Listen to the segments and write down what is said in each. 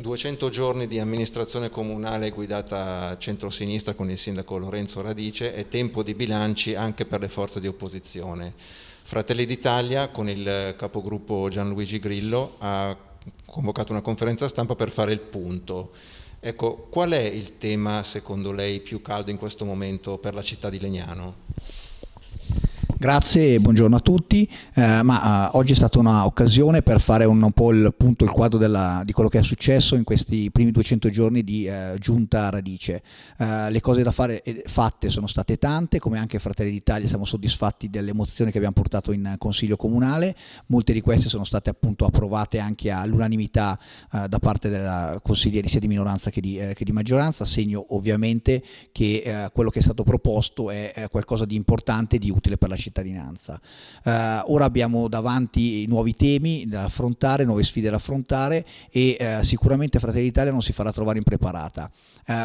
200 giorni di amministrazione comunale guidata a centrosinistra con il sindaco Lorenzo Radice e tempo di bilanci anche per le forze di opposizione. Fratelli d'Italia, con il capogruppo Gianluigi Grillo, ha convocato una conferenza stampa per fare il punto. Ecco, qual è il tema secondo lei più caldo in questo momento per la città di Legnano? Grazie e buongiorno a tutti, oggi è stata un'occasione per fare un po' il quadro di quello che è successo in questi primi 200 giorni di giunta Radice. Le cose da fare fatte sono state tante, come anche Fratelli d'Italia siamo soddisfatti delle mozioni che abbiamo portato in Consiglio Comunale, molte di queste sono state appunto approvate anche all'unanimità da parte dei consiglieri sia di minoranza che di maggioranza, segno ovviamente che quello che è stato proposto è qualcosa di importante e di utile per la cittadinanza. Ora abbiamo davanti nuovi temi da affrontare, nuove sfide da affrontare e sicuramente Fratelli d'Italia non si farà trovare impreparata.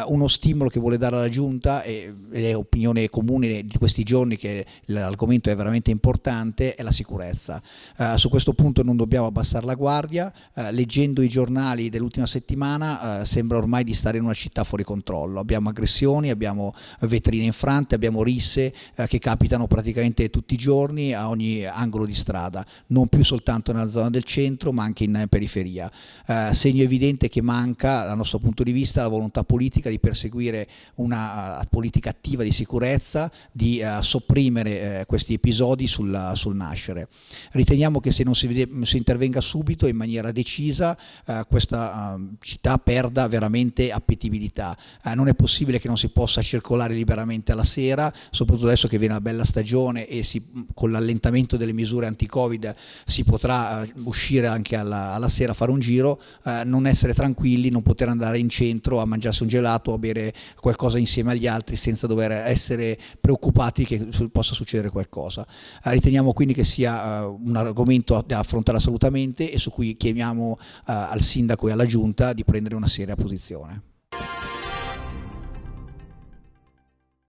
Uno stimolo che vuole dare alla Giunta, ed è opinione comune di questi giorni che l'argomento è veramente importante, è la sicurezza. Su questo punto non dobbiamo abbassare la guardia. Leggendo i giornali dell'ultima settimana sembra ormai di stare in una città fuori controllo. Abbiamo aggressioni, abbiamo vetrine infrante, abbiamo risse che capitano praticamente tutti i giorni a ogni angolo di strada, non più soltanto nella zona del centro ma anche in periferia. Segno evidente che manca, dal nostro punto di vista, la volontà politica di perseguire una politica attiva di sicurezza, di sopprimere questi episodi sul nascere. Riteniamo che se non si intervenga subito in maniera decisa questa città perda veramente appetibilità. Non è possibile che non si possa circolare liberamente alla sera, soprattutto adesso che viene la bella stagione e con l'allentamento delle misure anti-Covid si potrà uscire anche alla sera a fare un giro, non essere tranquilli, non poter andare in centro a mangiarsi un gelato o a bere qualcosa insieme agli altri senza dover essere preoccupati che possa succedere qualcosa. Riteniamo quindi che sia un argomento da affrontare assolutamente e su cui chiediamo al sindaco e alla giunta di prendere una seria posizione.